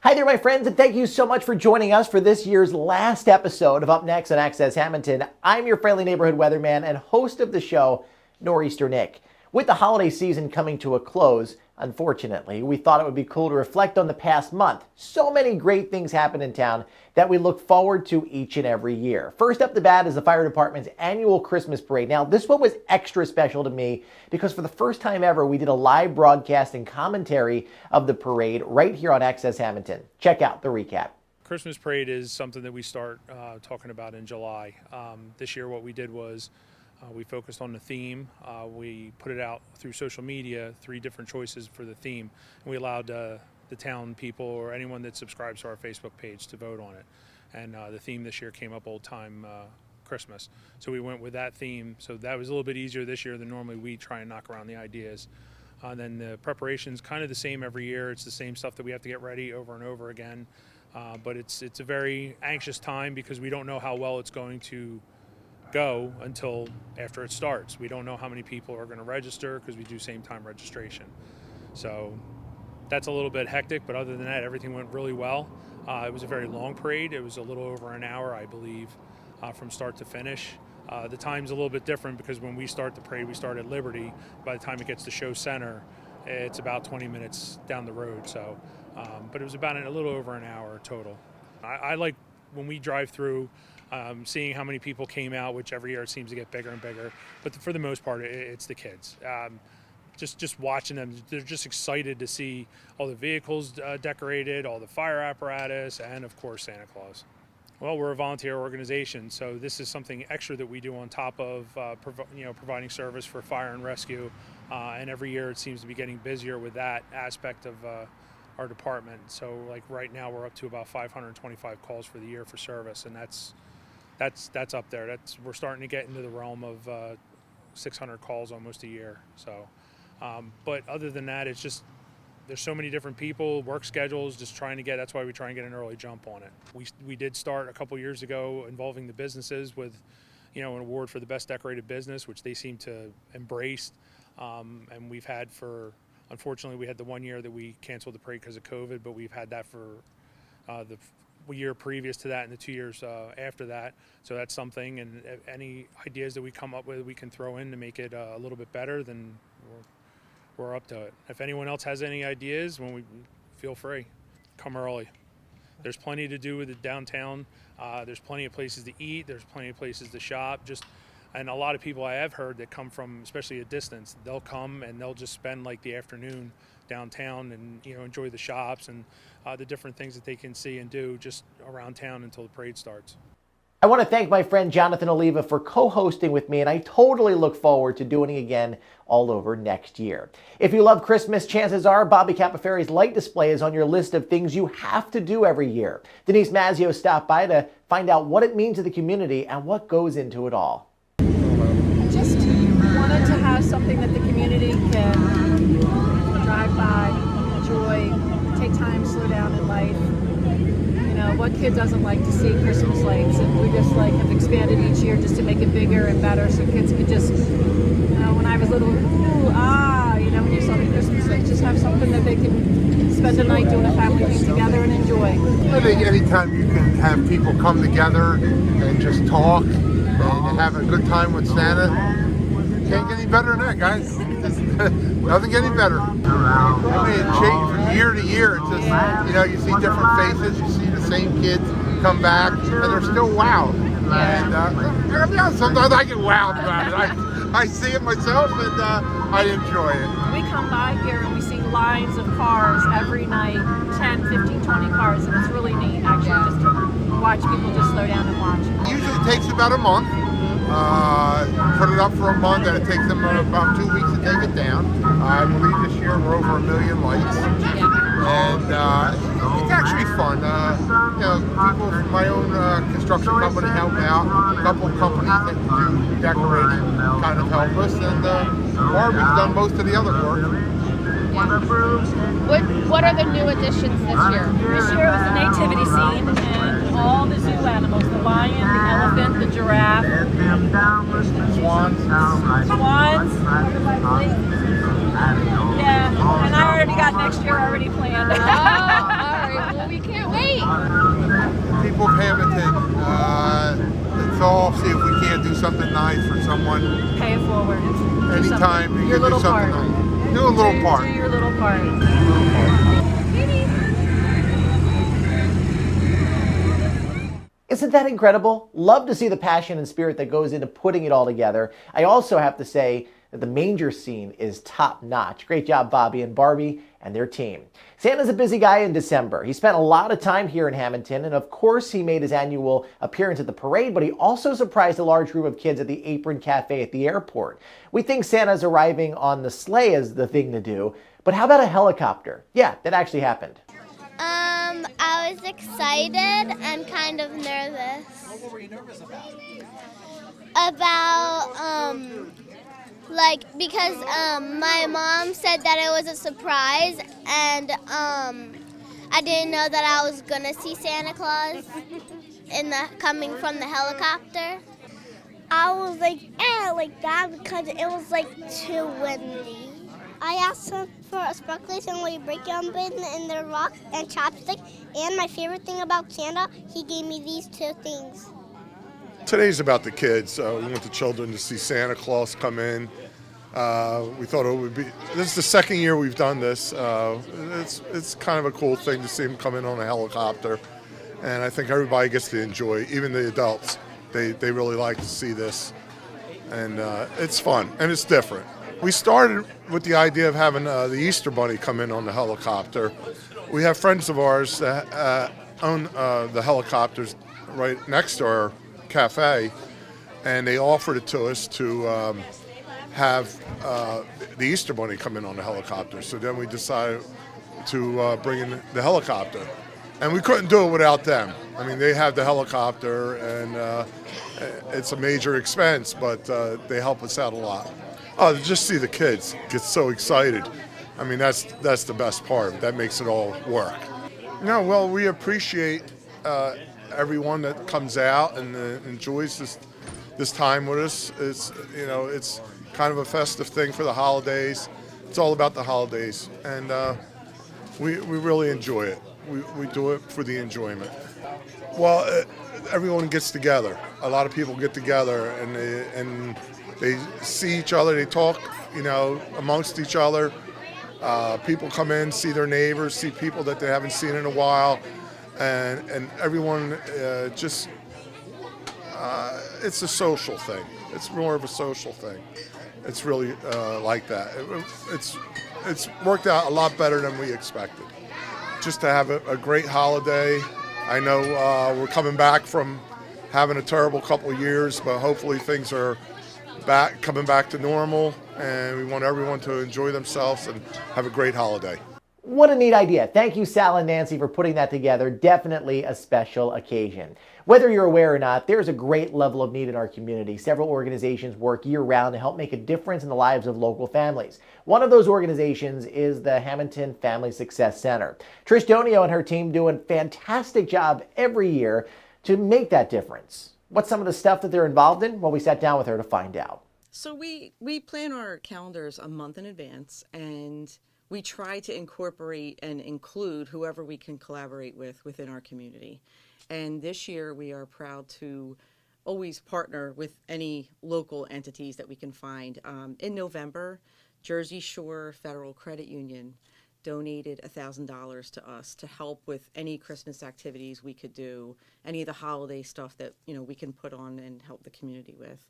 Hi there, my friends, and thank you so much for joining us for this year's last episode of Up Next on Access Hammonton. I'm your friendly neighborhood weatherman and host of the show, Nor'easter Nick. With the holiday season coming to a close, unfortunately, we thought it would be cool to reflect on the past month. So many great things happen in town that we look forward to each and every year. First up the bat is the Fire Department's annual Christmas parade. Now, this one was extra special to me because for the first time ever, we did a live broadcast and commentary of the parade right here on Access Hammonton. Check out the recap. Christmas parade is something that we start talking about in July. This year what we did was we focused on the theme. We put it out through social media, 3 different choices for the theme. And we allowed the town people or anyone that subscribes to our Facebook page to vote on it. And the theme this year came up Old Time Christmas. So we went with that theme. So that was a little bit easier this year than normally we try and knock around the ideas. Then the preparation's kind of the same every year. It's the same stuff that we have to get ready over and over again. But it's a very anxious time because we don't know how well it's going to go until after it starts. We don't know how many people are going to register because we do same time registration. So that's a little bit hectic, but other than that, everything went really well. It was a very long parade. It was a little over an hour, I believe, from start to finish. The time's a little bit different because when we start the parade, we start at Liberty. By the time it gets to Show Center, it's about 20 minutes down the road. So, but it was about a little over an hour total. I like when we drive through, seeing how many people came out, which every year it seems to get bigger and bigger. But for the most part, it's the kids. Just watching them, they're just excited to see all the vehicles decorated, all the fire apparatus, and of course Santa Claus. Well, we're a volunteer organization, so this is something extra that we do on top of providing service for fire and rescue. And every year it seems to be getting busier with that aspect of our department. So like right now we're up to about 525 calls for the year for service, and that's up there. We're starting to get into the realm of 600 calls almost a year. So, but other than that, it's just there's so many different people, work schedules, just trying to get. That's why we try and get an early jump on it. We did start a couple years ago involving the businesses with, an award for the best decorated business, which they seem to embrace. And we've had unfortunately, we had the 1 year that we canceled the parade because of COVID, but we've had that for the year previous to that and the 2 years after that. So that's something, and any ideas that we come up with we can throw in to make it a little bit better, then we're up to it. If anyone else has any ideas, feel free. Come early. There's plenty to do with the downtown. There's plenty of places to eat. There's plenty of places to shop. And a lot of people I have heard that come from, especially a distance, they'll come and they'll just spend like the afternoon downtown and enjoy the shops and the different things that they can see and do just around town until the parade starts. I want to thank my friend Jonathan Oliva for co-hosting with me, and I totally look forward to doing it again all over next year. If you love Christmas, chances are Bobby Capoferri's light display is on your list of things you have to do every year. Denise Mazzio stopped by to find out what it means to the community and what goes into it all. Just wanted to have something that the community can drive by, enjoy, take time, slow down in life. What kid doesn't like to see Christmas lights? And we just have expanded each year just to make it bigger and better so kids could just, when I was little, when you saw the Christmas lights, just have something that they can spend a night doing a family thing together and enjoy. I think anytime you can have people come together and just talk and have a good time with Santa, can't get any better than that, guys. Nothing any better. I mean, it changed from year to year. It's just, you see different faces, you see the same kids come back, and they're still wowed. And sometimes I get wowed about it. I see it myself, and I enjoy it. We come by here and we see lines of cars every night, 10, 15, 20 cars, and it's really neat, actually, just to watch people just slow down and watch. It usually takes about a month. Put it up for a month, and it takes them about 2 weeks to take it down. I believe this year we're over 1 million lights, and it's actually fun. People from my own construction company help out. A couple of companies that do decorating kind of help us, and Barbie's done most of the other work. What are the new additions this year? This year was the nativity scene and all the zoo animals, the lion, the elephant, the giraffe. Swans. Yeah, and I already got next year already planned. Oh, all right. Well, we nice for someone. Pay it forward. Do Anytime something. you Your can do little something part. nice. Do a little part. Do your little part. Isn't that incredible? Love to see the passion and spirit that goes into putting it all together. I also have to say that the manger scene is top notch. Great job, Bobby and Barbie and their team. Santa's a busy guy in December. He spent a lot of time here in Hammonton, and of course he made his annual appearance at the parade, but he also surprised a large group of kids at the Apron Cafe at the airport. We think Santa's arriving on the sleigh is the thing to do, but how about a helicopter? Yeah, that actually happened. I was excited and kind of nervous. What were you nervous about? Because my mom said that it was a surprise, and I didn't know that I was gonna see Santa Claus coming from the helicopter. I was like that because it was too windy. I asked him for a sparklers and we break them in the rock and chopstick. And my favorite thing about Santa, he gave me these two things. Today's about the kids. We want the children to see Santa Claus come in. We thought it would be, this is the second year we've done this. It's kind of a cool thing to see him come in on a helicopter. And I think everybody gets to enjoy, even the adults. They really like to see this. And it's fun, and it's different. We started with the idea of having the Easter Bunny come in on the helicopter. We have friends of ours that own the helicopters right next to our cafe, and they offered it to us to have the Easter Bunny come in on the helicopter. So then we decided to bring in the helicopter. And we couldn't do it without them. I mean, they have the helicopter, and it's a major expense, but they help us out a lot. Oh, to just see the kids get so excited. I mean, that's the best part. That makes it all work. No, well, we appreciate everyone that comes out and enjoys this time with us. It's kind of a festive thing for the holidays. It's all about the holidays, and we really enjoy it. We do it for the enjoyment. Well, everyone gets together. A lot of people get together, and they see each other. They talk, amongst each other. People come in, see their neighbors, see people that they haven't seen in a while, and everyone it's a social thing. It's more of a social thing. It's really like that. It's worked out a lot better than we expected. Just to have a great holiday. I know we're coming back from having a terrible couple of years, but hopefully things are coming back to normal, and we want everyone to enjoy themselves and have a great holiday. What a neat idea. Thank you, Sal and Nancy, for putting that together. Definitely a special occasion. Whether you're aware or not, there's a great level of need in our community. Several organizations work year-round to help make a difference in the lives of local families. One of those organizations is the Hammonton Family Success Center. Tricia Donio and her team do a fantastic job every year to make that difference. What's some of the stuff that they're involved in? Well, we sat down with her to find out. So we plan our calendars a month in advance, and we try to incorporate and include whoever we can collaborate with within our community. And this year we are proud to always partner with any local entities that we can find. In November, Jersey Shore Federal Credit Union donated $1,000 to us to help with any Christmas activities we could do, any of the holiday stuff that we can put on and help the community with.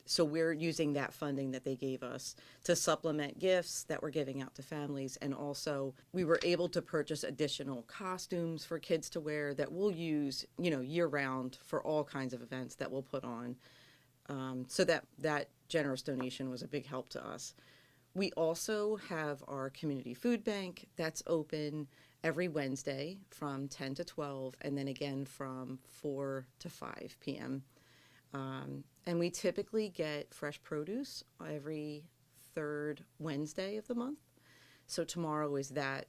So we're using that funding that they gave us to supplement gifts that we're giving out to families. And also we were able to purchase additional costumes for kids to wear that we'll use, year round for all kinds of events that we'll put on. So that generous donation was a big help to us. We also have our community food bank that's open every Wednesday from 10 to 12, and then again from 4 to 5 p.m. And we typically get fresh produce every third Wednesday of the month. So tomorrow is that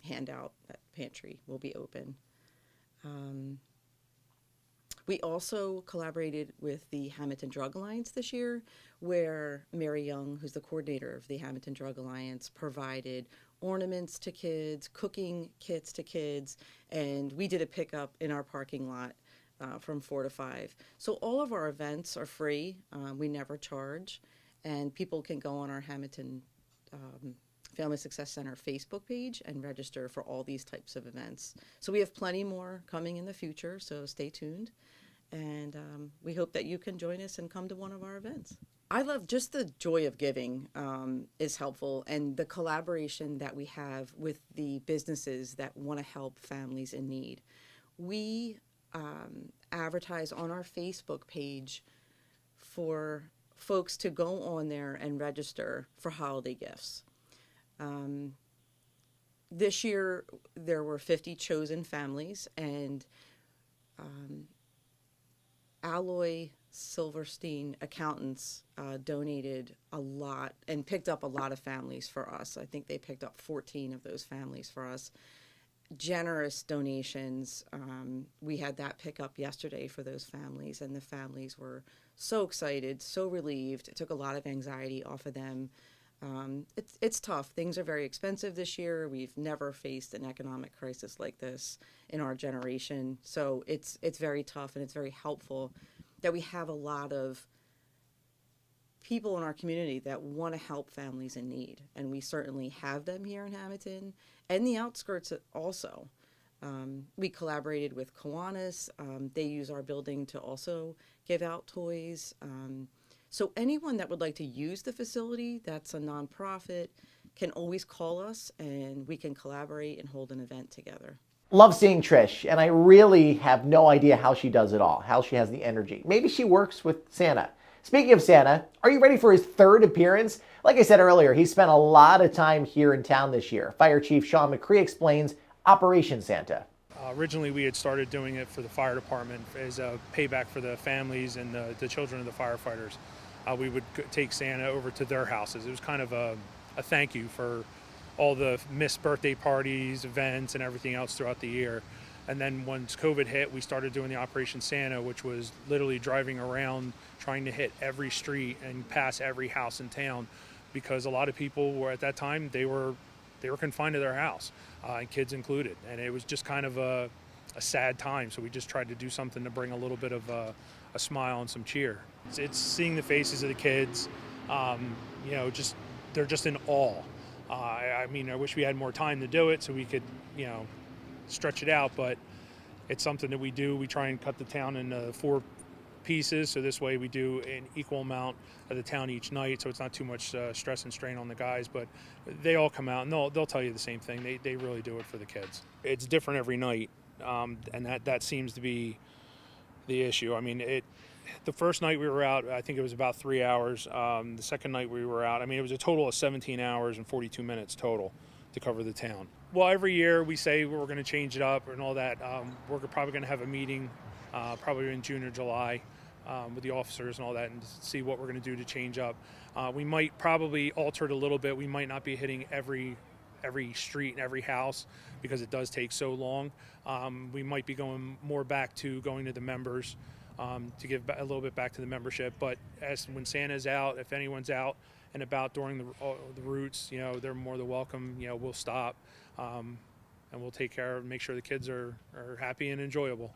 handout, that pantry will be open. We also collaborated with the Hammonton Drug Alliance this year, where Mary Young, who's the coordinator of the Hammonton Drug Alliance, provided ornaments to kids, cooking kits to kids, and we did a pickup in our parking lot from 4 to 5. So all of our events are free. We never charge. And people can go on our Hammonton Family Success Center Facebook page and register for all these types of events. So we have plenty more coming in the future, so stay tuned. And we hope that you can join us and come to one of our events. I love just the joy of giving is helpful, and the collaboration that we have with the businesses that want to help families in need. We advertise on our Facebook page for folks to go on there and register for holiday gifts. This year there were 50 chosen families, and Alloy Silverstein Accountants donated a lot and picked up a lot of families for us. I think they picked up 14 of those families for us. Generous donations. We had that pick up yesterday for those families, and the families were so excited, so relieved. It took a lot of anxiety off of them. It's tough. Things are very expensive this year. We've never faced an economic crisis like this in our generation. So it's very tough, and it's very helpful that we have a lot of people in our community that want to help families in need. And we certainly have them here in Hammonton and the outskirts also. We collaborated with Kiwanis. They use our building to also give out toys. So anyone that would like to use the facility, that's a nonprofit, can always call us and we can collaborate and hold an event together. Love seeing Trish, and I really have no idea how she does it all, how she has the energy. Maybe she works with Santa. Speaking of Santa, are you ready for his third appearance? Like I said earlier, he spent a lot of time here in town this year. Fire Chief Sean Macri explains Operation Santa. Originally, we had started doing it for the fire department as a payback for the families and the children of the firefighters. We would take Santa over to their houses. It was kind of a thank you for all the missed birthday parties, events, and everything else throughout the year. And then once COVID hit, we started doing the Operation Santa, which was literally driving around trying to hit every street and pass every house in town, because a lot of people were at that time, they were confined to their house, and kids included. And it was just kind of a sad time. So we just tried to do something to bring a little bit of a smile and some cheer. It's seeing the faces of the kids, they're just in awe. I mean, I wish we had more time to do it so we could, stretch it out, but it's something that we do. We try and cut the town into 4 pieces, so this way we do an equal amount of the town each night, so it's not too much stress and strain on the guys, but they all come out and they'll tell you the same thing. They really do it for the kids. It's different every night, and that seems to be the issue. I mean, the first night we were out, I think it was about 3 hours. The second night we were out, I mean, it was a total of 17 hours and 42 minutes total to cover the town. Well, every year we say we're going to change it up and all that. We're probably going to have a meeting probably in June or July with the officers and all that, and see what we're going to do to change up. We might probably alter it a little bit. We might not be hitting every street and every house because it does take so long. We might be going more back to going to the members to give a little bit back to the membership. But when Santa's out, if anyone's out and about during the routes, they're more than welcome. We'll stop and we'll take care of, make sure the kids are happy and enjoyable.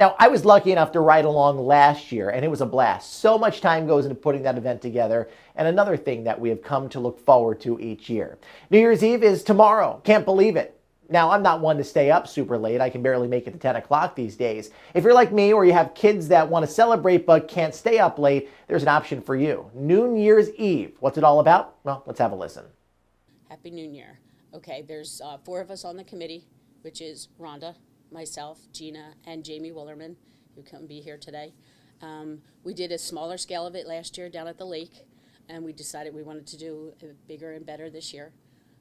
Now, I was lucky enough to ride along last year, and it was a blast. So much time goes into putting that event together, and another thing that we have come to look forward to each year. New Year's Eve is tomorrow. Can't believe it. Now, I'm not one to stay up super late. I can barely make it to 10 o'clock these days. If you're like me, or you have kids that want to celebrate but can't stay up late, there's an option for you. New Year's Eve. What's it all about? Well, let's have a listen. Happy New Year. Okay, there's 4 of us on the committee, which is Rhonda, myself, Gina, and Jamie Willerman, who couldn't be here today. We did a smaller scale of it last year down at the lake, and we decided we wanted to do it bigger and better this year.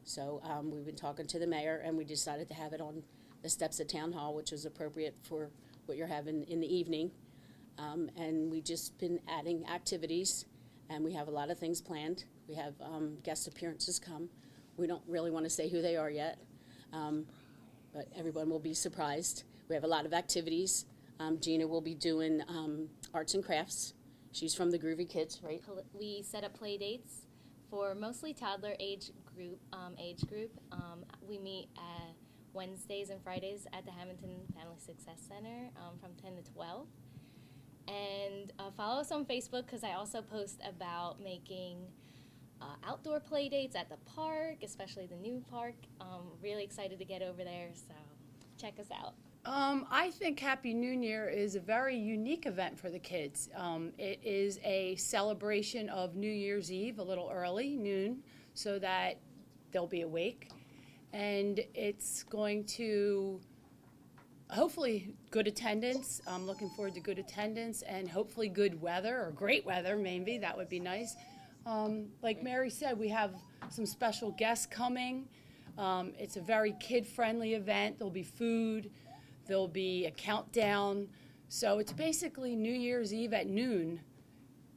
So we've been talking to the mayor, and we decided to have it on the steps at Town Hall, which is appropriate for what you're having in the evening. And we've just been adding activities, and we have a lot of things planned. We have guest appearances come. We don't really want to say who they are yet, but everyone will be surprised. We have a lot of activities. Gina will be doing arts and crafts. She's from the Groovy Kids, right? We set up play dates for mostly toddler age group. We meet Wednesdays and Fridays at the Hammonton Family Success Center from 10 to 12. And follow us on Facebook because I also post about making outdoor play dates at the park, especially the new park. Really excited to get over there, so check us out. I think Happy New Year is a very unique event for the kids. It is a celebration of New Year's Eve, a little early, noon, so that they'll be awake. And it's going to hopefully good attendance. I'm looking forward to good attendance and hopefully good weather, or great weather maybe. That would be nice. Like Mary said, we have some special guests coming. It's a very kid-friendly event. There'll be food. There'll be a countdown. So it's basically New Year's Eve at noon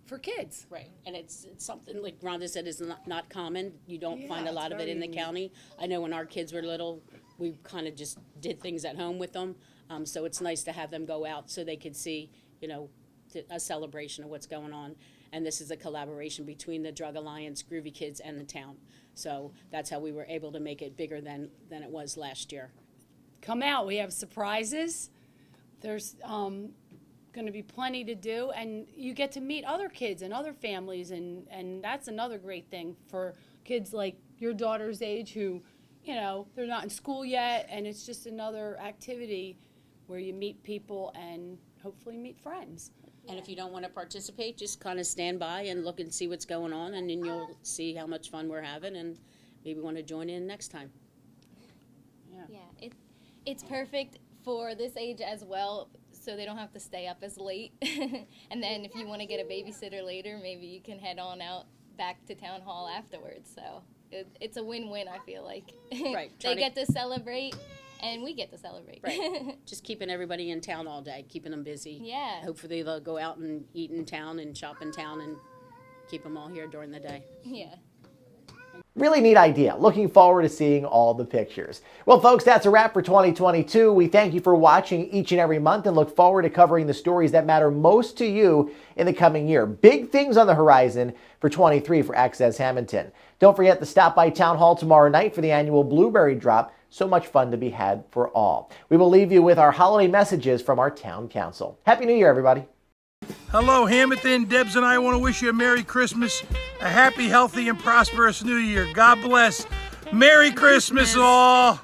for kids. Right, and it's something, like Rhonda said, is not common. You don't find a it's lot of it in the very county. I know when our kids were little, we kind of just did things at home with them. So it's nice to have them go out so they could see, a celebration of what's going on. And this is a collaboration between the Drug Alliance, Groovy Kids, and the town. So that's how we were able to make it bigger than it was last year. Come out. We have surprises. There's going to be plenty to do, and you get to meet other kids and other families, and that's another great thing for kids like your daughter's age who, they're not in school yet, and it's just another activity where you meet people and hopefully meet friends. And if you don't want to participate, just kind of stand by and look and see what's going on, and then you'll see how much fun we're having, and maybe want to join in next time. Yeah, it's perfect for this age as well, so they don't have to stay up as late. And then if you want to get a babysitter later, maybe you can head on out back to town hall afterwards. So it's a win-win, I feel like. Right. They get to celebrate, and we get to celebrate. Right. Just keeping everybody in town all day, keeping them busy. Yeah. Hopefully they'll go out and eat in town and shop in town and keep them all here during the day. Yeah. Really neat idea. Looking forward to seeing all the pictures. Well, folks, that's a wrap for 2022. We thank you for watching each and every month and look forward to covering the stories that matter most to you in the coming year. Big things on the horizon for 23 for Access Hammonton. Don't forget to stop by Town Hall tomorrow night for the annual Blueberry Drop. So much fun to be had for all. We will leave you with our holiday messages from our town council. Happy New Year, everybody. Hello, Hammonton. Debs and I want to wish you a Merry Christmas, a happy, healthy, and prosperous New Year. God bless. Merry Christmas, all.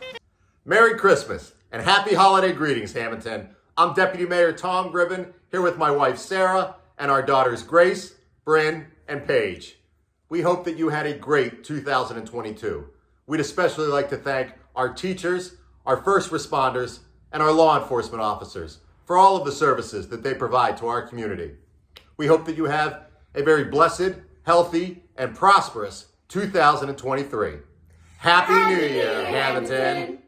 Merry Christmas and happy holiday greetings, Hammonton. I'm Deputy Mayor Tom Gribben, here with my wife, Sarah, and our daughters, Grace, Bryn, and Paige. We hope that you had a great 2022. We'd especially like to thank our teachers, our first responders, and our law enforcement officers for all of the services that they provide to our community. We hope that you have a very blessed, healthy, and prosperous 2023. Happy New Year, Hammonton.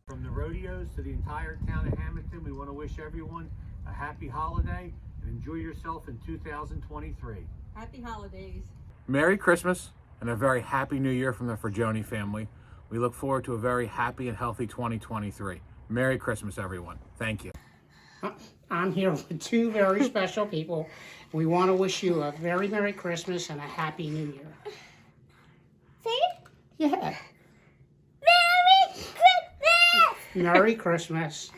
From the rodeos to the entire town of Hammonton, we want to wish everyone a happy holiday and enjoy yourself in 2023. Happy holidays. Merry Christmas and a very happy New Year from the Fragioni family. We look forward to a very happy and healthy 2023. Merry Christmas, everyone. Thank you. I'm here with two very special people. We want to wish you a very Merry Christmas and a Happy New Year. See? Yeah. Merry Christmas! Merry Christmas.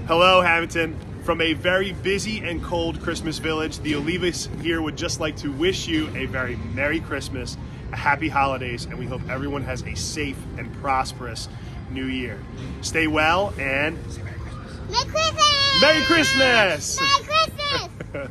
Hello, Hammonton. From a very busy and cold Christmas village, the Olivas here would just like to wish you a very Merry Christmas, a happy holidays, and we hope everyone has a safe and prosperous New Year. Stay well and Merry Christmas! Merry Christmas! Merry Christmas!